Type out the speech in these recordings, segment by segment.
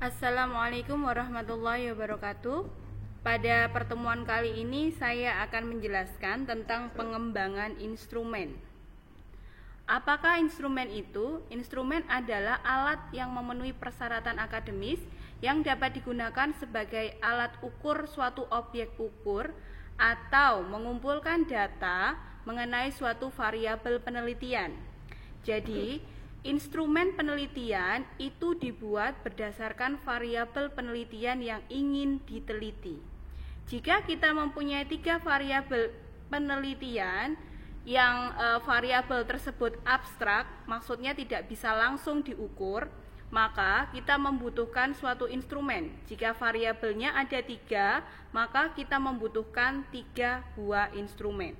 Assalamualaikum warahmatullahi wabarakatuh. Pada pertemuan kali ini saya akan menjelaskan tentang pengembangan instrumen. Apakah instrumen itu? Instrumen adalah alat yang memenuhi persyaratan akademis yang dapat digunakan sebagai alat ukur suatu objek ukur atau mengumpulkan data mengenai suatu variabel penelitian. Jadi, instrumen penelitian itu dibuat berdasarkan variabel penelitian yang ingin diteliti. Jika kita mempunyai 3 variabel penelitian yang variabel tersebut abstrak, maksudnya tidak bisa langsung diukur, maka kita membutuhkan suatu instrumen. Jika variabelnya ada 3, maka kita membutuhkan 3 buah instrumen.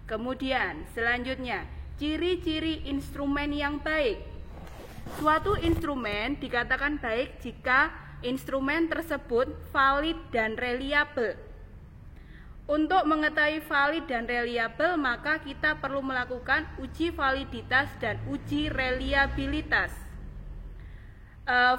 Kemudian selanjutnya, ciri-ciri instrumen yang baik. Suatu instrumen dikatakan baik jika instrumen tersebut valid dan reliabel. Untuk mengetahui valid dan reliabel, maka kita perlu melakukan uji validitas dan uji reliabilitas.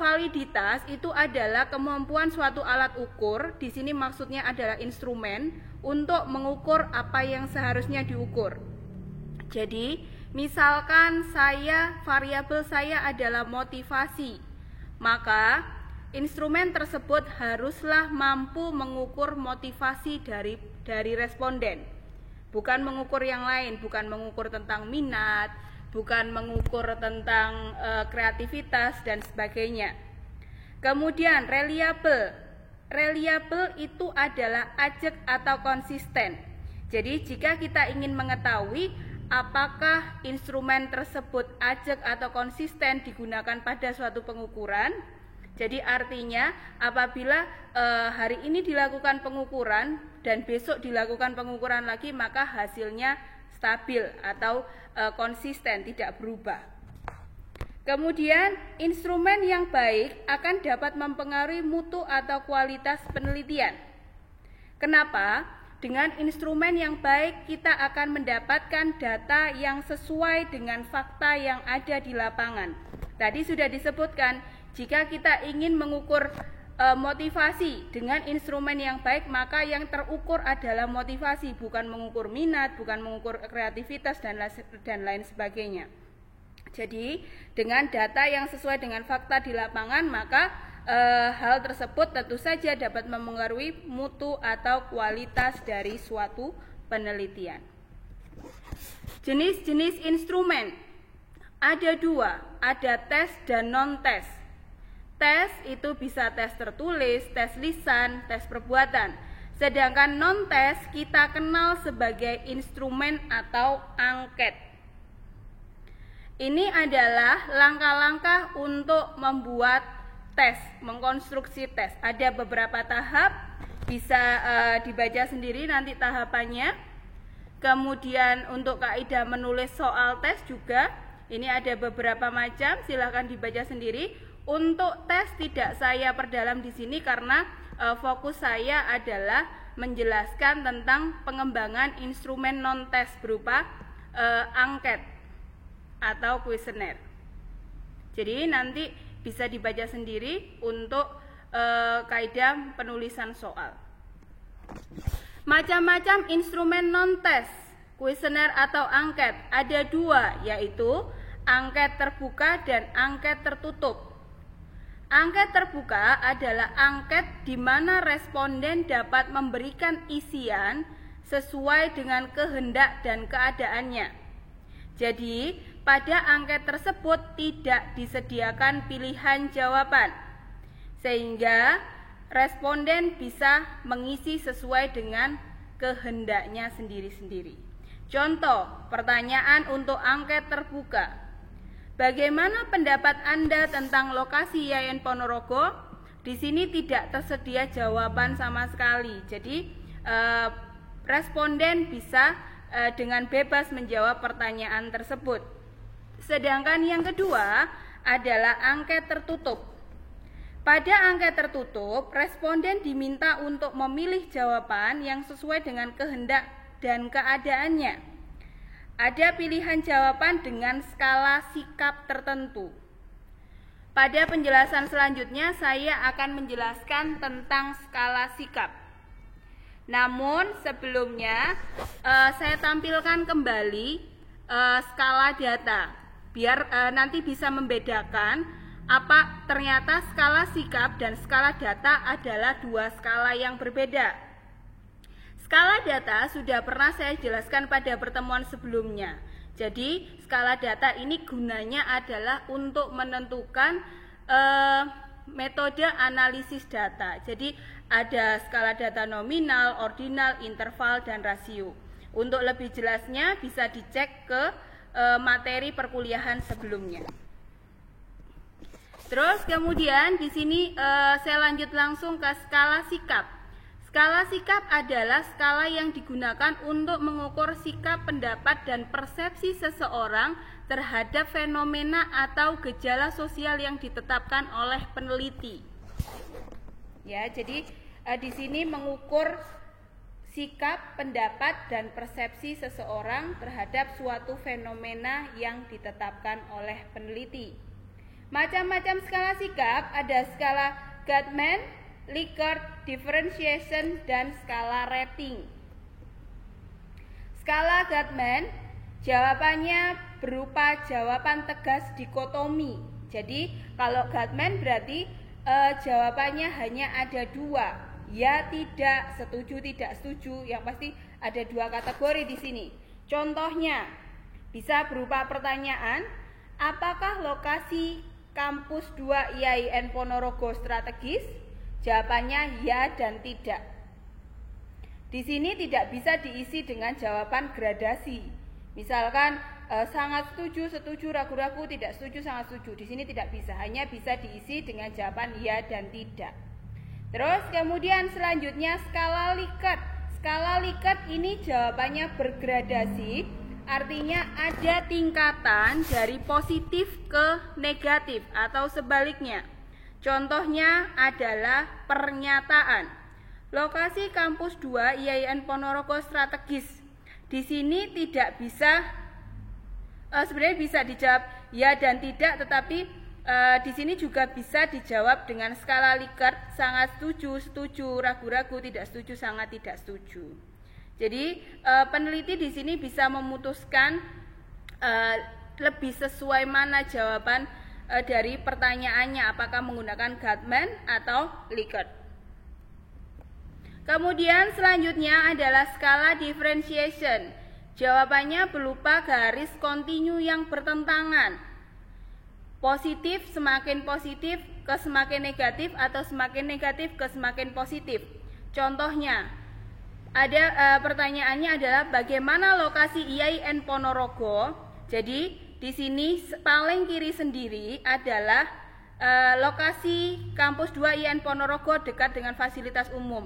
Validitas itu adalah kemampuan suatu alat ukur, di sini maksudnya adalah instrumen, untuk mengukur apa yang seharusnya diukur. Jadi, misalkan variabel saya adalah motivasi, maka instrumen tersebut haruslah mampu mengukur motivasi dari responden. Bukan mengukur yang lain, bukan mengukur tentang minat, bukan mengukur tentang kreativitas dan sebagainya. Kemudian reliable. Reliable itu adalah ajek atau konsisten. Jadi jika kita ingin mengetahui apakah instrumen tersebut ajek atau konsisten digunakan pada suatu pengukuran, jadi artinya apabila hari ini dilakukan pengukuran dan besok dilakukan pengukuran lagi, maka hasilnya stabil atau konsisten, tidak berubah. Kemudian instrumen yang baik akan dapat mempengaruhi mutu atau kualitas penelitian. Kenapa? Dengan instrumen yang baik kita akan mendapatkan data yang sesuai dengan fakta yang ada di lapangan. Tadi sudah disebutkan, jika kita ingin mengukur motivasi dengan instrumen yang baik, maka yang terukur adalah motivasi, bukan mengukur minat, bukan mengukur kreativitas dan lain sebagainya. Jadi dengan data yang sesuai dengan fakta di lapangan, maka hal tersebut tentu saja dapat mempengaruhi mutu atau kualitas dari suatu penelitian. Jenis-jenis instrumen ada 2, ada tes dan non-tes. Tes itu bisa tes tertulis, tes lisan, tes perbuatan. Sedangkan non-tes kita kenal sebagai instrumen atau angket. Ini adalah langkah-langkah untuk membuat tes, mengkonstruksi tes. Ada beberapa tahap, bisa dibaca sendiri nanti tahapannya. Kemudian untuk kaidah menulis soal tes juga, ini ada beberapa macam, silahkan dibaca sendiri. Untuk tes tidak saya perdalam di sini karena fokus saya adalah menjelaskan tentang pengembangan instrumen non-tes berupa angket atau kuesioner. Jadi nanti bisa dibaca sendiri untuk kaidah penulisan soal. Macam-macam instrumen non-tes, kuesioner atau angket ada 2, yaitu angket terbuka dan angket tertutup. Angket terbuka adalah angket di mana responden dapat memberikan isian sesuai dengan kehendak dan keadaannya. Jadi, pada angket tersebut tidak disediakan pilihan jawaban, sehingga responden bisa mengisi sesuai dengan kehendaknya sendiri-sendiri. Contoh, pertanyaan untuk angket terbuka. Bagaimana pendapat Anda tentang lokasi Yayan Ponorogo? Di sini tidak tersedia jawaban sama sekali. Jadi, responden bisa dengan bebas menjawab pertanyaan tersebut. Sedangkan yang kedua adalah angket tertutup. Pada angket tertutup, responden diminta untuk memilih jawaban yang sesuai dengan kehendak dan keadaannya. Ada pilihan jawaban dengan skala sikap tertentu. Pada penjelasan selanjutnya saya akan menjelaskan tentang skala sikap. Namun sebelumnya saya tampilkan kembali skala data biar nanti bisa membedakan apa ternyata skala sikap dan skala data adalah dua skala yang berbeda. Skala data sudah pernah saya jelaskan pada pertemuan sebelumnya. Jadi skala data ini gunanya adalah untuk menentukan metode analisis data. Jadi ada skala data nominal, ordinal, interval, dan rasio. Untuk lebih jelasnya bisa dicek ke materi perkuliahan sebelumnya. Terus kemudian di sini saya lanjut langsung ke skala sikap. Skala sikap adalah skala yang digunakan untuk mengukur sikap, pendapat, dan persepsi seseorang terhadap fenomena atau gejala sosial yang ditetapkan oleh peneliti. Ya, jadi di sini mengukur sikap, pendapat, dan persepsi seseorang terhadap suatu fenomena yang ditetapkan oleh peneliti. Macam-macam skala sikap ada skala Guttman, Likert, differentiation, dan skala rating. Skala Guttman jawabannya berupa jawaban tegas dikotomi. Jadi kalau Guttman berarti jawabannya hanya ada dua, ya, tidak, setuju, tidak setuju. Yang pasti ada dua kategori di sini. Contohnya bisa berupa pertanyaan, apakah lokasi kampus 2 IAIN Ponorogo strategis? Jawabannya ya dan tidak. Di sini tidak bisa diisi dengan jawaban gradasi. Misalkan sangat setuju, setuju, ragu-ragu, tidak setuju, sangat setuju. Di sini tidak bisa, hanya bisa diisi dengan jawaban ya dan tidak. Terus kemudian selanjutnya skala Likert. Skala Likert ini jawabannya bergradasi, artinya ada tingkatan dari positif ke negatif atau sebaliknya. Contohnya adalah pernyataan. Lokasi kampus 2 IAIN Ponorogo strategis. Di sini tidak bisa, sebenarnya bisa dijawab ya dan tidak, tetapi di sini juga bisa dijawab dengan skala Likert, sangat setuju, setuju, ragu-ragu, tidak setuju, sangat tidak setuju. Jadi peneliti di sini bisa memutuskan lebih sesuai mana jawaban dari pertanyaannya, apakah menggunakan Guttman atau Likert. Kemudian selanjutnya adalah skala differentiation. Jawabannya berupa garis kontinu yang bertentangan. Positif semakin positif ke semakin negatif atau semakin negatif ke semakin positif. Contohnya, ada pertanyaannya adalah bagaimana lokasi IAIN Ponorogo? Jadi di sini paling kiri sendiri adalah lokasi kampus 2 IAIN Ponorogo dekat dengan fasilitas umum.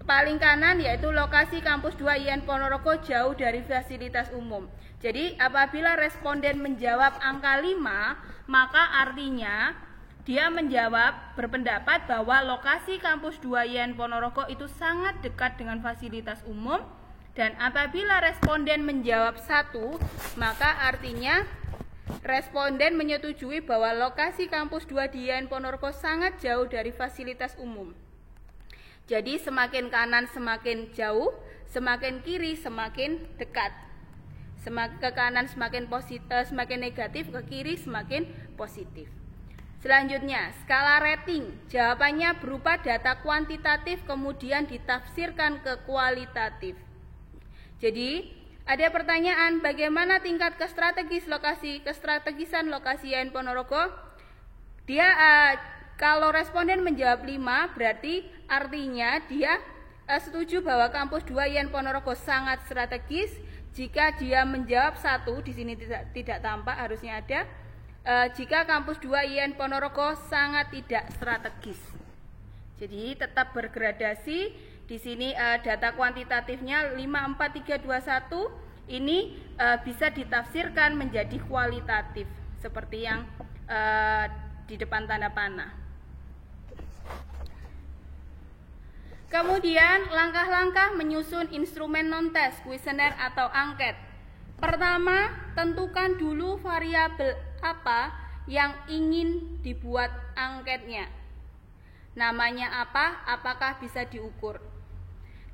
Paling kanan yaitu lokasi kampus 2 IAIN Ponorogo jauh dari fasilitas umum. Jadi apabila responden menjawab angka 5, maka artinya dia menjawab berpendapat bahwa lokasi kampus 2 IAIN Ponorogo itu sangat dekat dengan fasilitas umum. Dan apabila responden menjawab 1, maka artinya responden menyetujui bahwa lokasi kampus 2 di IAIN Ponorogo sangat jauh dari fasilitas umum. Jadi semakin kanan semakin jauh, semakin kiri semakin dekat. Ke kanan semakin semakin negatif, ke kiri semakin positif. Selanjutnya, skala rating. Jawabannya berupa data kuantitatif kemudian ditafsirkan ke kualitatif. Jadi ada pertanyaan, bagaimana tingkat kestrategisan lokasi IAIN Ponorogo? Dia kalau responden menjawab 5, berarti artinya dia setuju bahwa kampus 2 IAIN Ponorogo sangat strategis. Jika dia menjawab 1, di sini tidak tampak, harusnya ada. Jika kampus 2 IAIN Ponorogo sangat tidak strategis. Jadi tetap bergradasi. Di sini data kuantitatifnya 5, 4, 3, 2, 1 ini bisa ditafsirkan menjadi kualitatif seperti yang di depan tanda panah. Kemudian langkah-langkah menyusun instrumen non-tes, kuesioner atau angket. Pertama, tentukan dulu variabel apa yang ingin dibuat angketnya. Namanya apa? Apakah bisa diukur?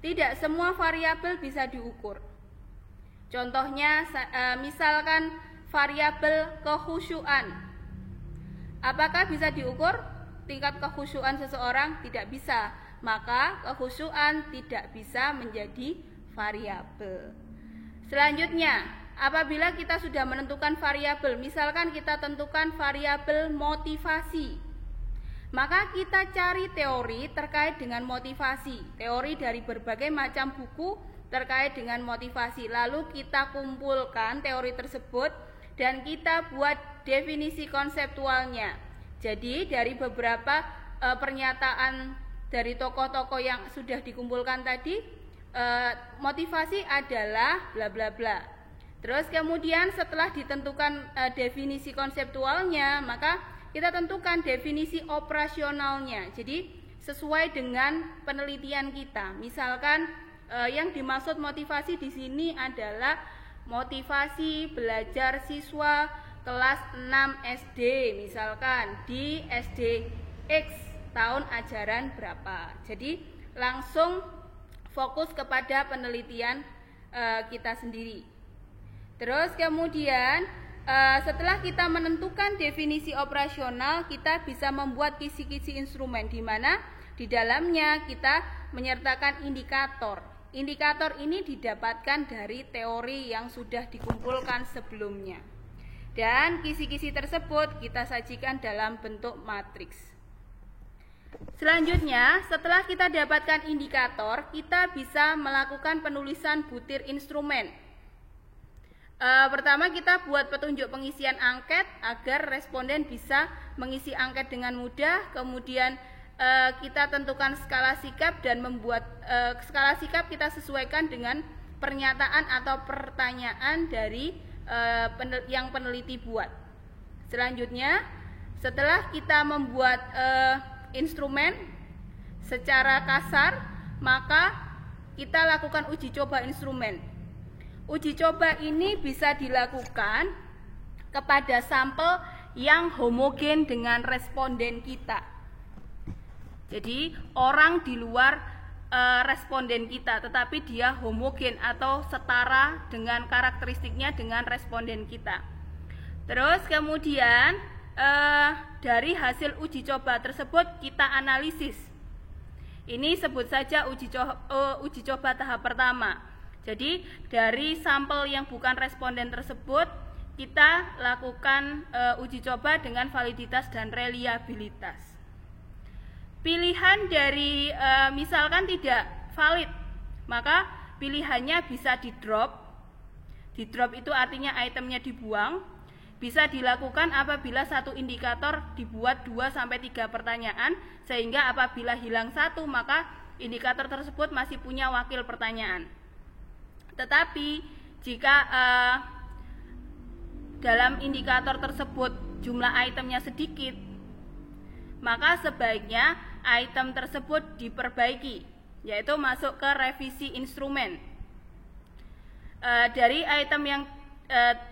Tidak semua variabel bisa diukur. Contohnya misalkan variabel kekhusyuan. Apakah bisa diukur tingkat kekhusyuan seseorang? Tidak bisa. Maka kekhusyuan tidak bisa menjadi variabel. Selanjutnya, apabila kita sudah menentukan variabel, misalkan kita tentukan variabel motivasi, maka kita cari teori terkait dengan motivasi, teori dari berbagai macam buku terkait dengan motivasi. Lalu kita kumpulkan teori tersebut dan kita buat definisi konseptualnya. Jadi dari beberapa pernyataan dari tokoh-tokoh yang sudah dikumpulkan tadi, motivasi adalah bla bla bla. Terus kemudian setelah ditentukan definisi konseptualnya, maka kita tentukan definisi operasionalnya. Jadi sesuai dengan penelitian kita. Misalkan yang dimaksud motivasi di sini adalah motivasi belajar siswa kelas 6 SD, misalkan di SD X tahun ajaran berapa. Jadi langsung fokus kepada penelitian kita sendiri. Terus kemudian setelah kita menentukan definisi operasional, kita bisa membuat kisi-kisi instrumen di mana di dalamnya kita menyertakan indikator. Indikator ini didapatkan dari teori yang sudah dikumpulkan sebelumnya. Dan kisi-kisi tersebut kita sajikan dalam bentuk matriks. Selanjutnya, setelah kita dapatkan indikator, kita bisa melakukan penulisan butir instrumen. Pertama kita buat petunjuk pengisian angket agar responden bisa mengisi angket dengan mudah. Kemudian kita tentukan skala sikap dan membuat skala sikap kita sesuaikan dengan pernyataan atau pertanyaan dari yang peneliti buat. Selanjutnya, setelah kita membuat instrumen secara kasar, maka kita lakukan uji coba instrumen. Uji coba ini bisa dilakukan kepada sampel yang homogen dengan responden kita. Jadi orang di luar responden kita, tetapi dia homogen atau setara dengan karakteristiknya dengan responden kita. Terus kemudian dari hasil uji coba tersebut kita analisis. Ini sebut saja uji coba tahap pertama. Jadi dari sampel yang bukan responden tersebut kita lakukan uji coba dengan validitas dan reliabilitas. Pilihan dari misalkan tidak valid, maka pilihannya bisa di drop. Di drop itu artinya itemnya dibuang. Bisa dilakukan apabila satu indikator dibuat 2-3 pertanyaan, sehingga apabila hilang satu maka indikator tersebut masih punya wakil pertanyaan. Tetapi jika dalam indikator tersebut jumlah itemnya sedikit, maka sebaiknya item tersebut diperbaiki, yaitu masuk ke revisi instrumen. Dari item yang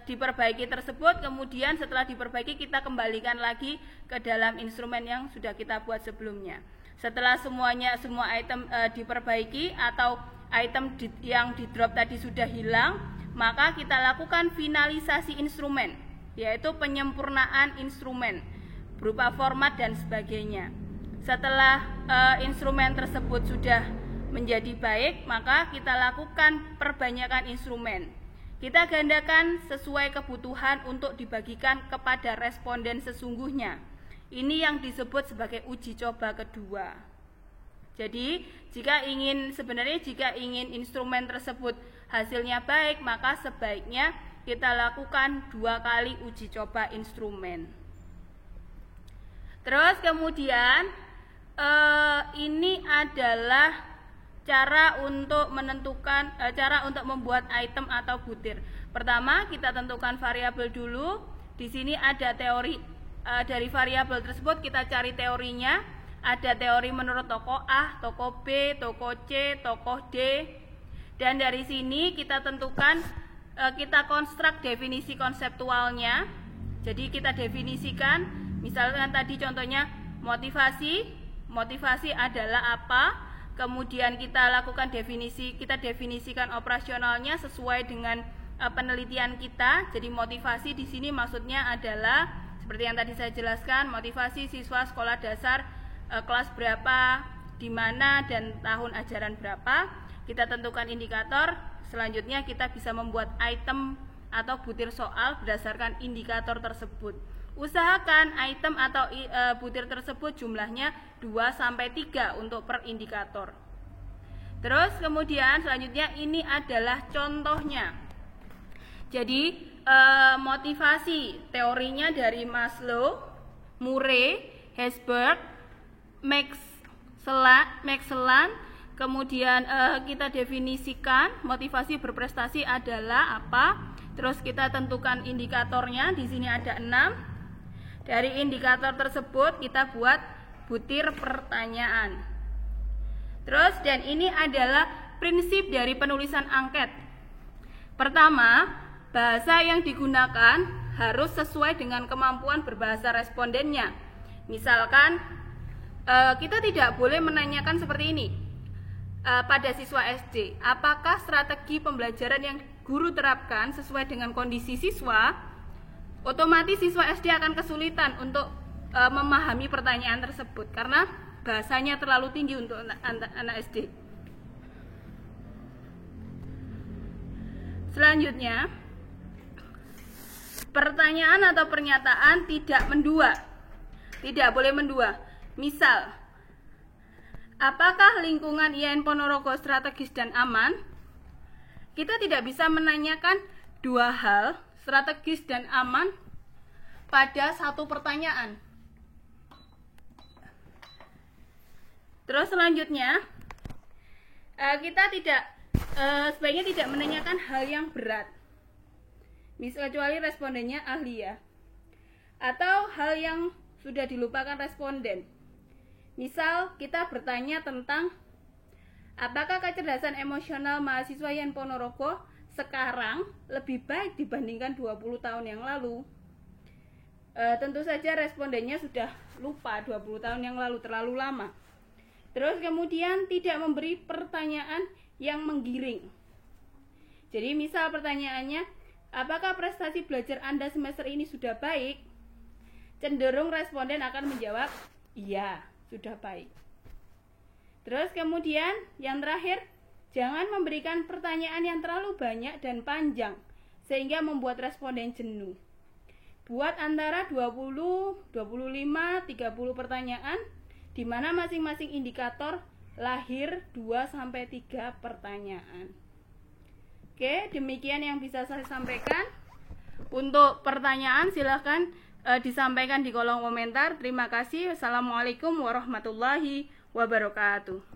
diperbaiki tersebut, kemudian setelah diperbaiki kita kembalikan lagi ke dalam instrumen yang sudah kita buat sebelumnya. Setelah semua item diperbaiki atau item yang di drop tadi sudah hilang, maka kita lakukan finalisasi instrumen, yaitu penyempurnaan instrumen berupa format dan sebagainya. Setelah instrumen tersebut sudah menjadi baik, maka kita lakukan perbanyakan instrumen. Kita gandakan sesuai kebutuhan untuk dibagikan kepada responden sesungguhnya. Ini yang disebut sebagai uji coba kedua. Jadi, jika ingin instrumen tersebut hasilnya baik, maka sebaiknya kita lakukan 2 kali uji coba instrumen. Terus kemudian ini adalah cara untuk menentukan cara untuk membuat item atau butir. Pertama, kita tentukan variabel dulu. Di sini ada teori dari variabel tersebut, kita cari teorinya. Ada teori menurut tokoh A, tokoh B, tokoh C, tokoh D. Dan dari sini kita tentukan, kita konstruk definisi konseptualnya. Jadi kita definisikan, misalkan tadi contohnya motivasi adalah apa, kemudian kita lakukan kita definisikan operasionalnya sesuai dengan penelitian kita. Jadi motivasi di sini maksudnya adalah seperti yang tadi saya jelaskan, motivasi siswa sekolah dasar kelas berapa, di mana, dan tahun ajaran berapa. Kita tentukan indikator. Selanjutnya kita bisa membuat item atau butir soal berdasarkan indikator tersebut. Usahakan item atau butir tersebut jumlahnya 2-3 untuk per indikator. Terus kemudian selanjutnya ini adalah contohnya. Jadi motivasi teorinya dari Maslow, Murray, Herzberg, Max-Celan. Kemudian kita definisikan motivasi berprestasi adalah apa. Terus kita tentukan indikatornya, di sini ada 6. Dari indikator tersebut kita buat butir pertanyaan. Terus dan ini adalah prinsip dari penulisan angket. Pertama, bahasa yang digunakan harus sesuai dengan kemampuan berbahasa respondennya. Misalkan kita tidak boleh menanyakan seperti ini. Pada siswa SD, apakah strategi pembelajaran yang guru terapkan sesuai dengan kondisi siswa? Otomatis siswa SD akan kesulitan untuk memahami pertanyaan tersebut karena bahasanya terlalu tinggi untuk anak SD. Selanjutnya, pertanyaan atau pernyataan tidak mendua. Tidak boleh mendua. Misal, apakah lingkungan IAIN Ponorogo strategis dan aman? Kita tidak bisa menanyakan dua hal, strategis dan aman, pada satu pertanyaan. Terus selanjutnya, kita sebaiknya tidak menanyakan hal yang berat, kecuali respondennya ahli ya, atau hal yang sudah dilupakan responden. Misal kita bertanya tentang apakah kecerdasan emosional mahasiswa IAIN Ponorogo sekarang lebih baik dibandingkan 20 tahun yang lalu. Tentu saja respondennya sudah lupa 20 tahun yang lalu, terlalu lama. Terus kemudian tidak memberi pertanyaan yang menggiring. Jadi misal pertanyaannya, apakah prestasi belajar Anda semester ini sudah baik? Cenderung responden akan menjawab, iya, sudah baik. Terus kemudian yang terakhir, jangan memberikan pertanyaan yang terlalu banyak dan panjang sehingga membuat responden jenuh. Buat antara 20, 25, 30 pertanyaan di mana masing-masing indikator lahir 2-3 pertanyaan. Oke, demikian yang bisa saya sampaikan. Untuk pertanyaan silahkan disampaikan di kolom komentar. Terima kasih. Wassalamualaikum warahmatullahi wabarakatuh.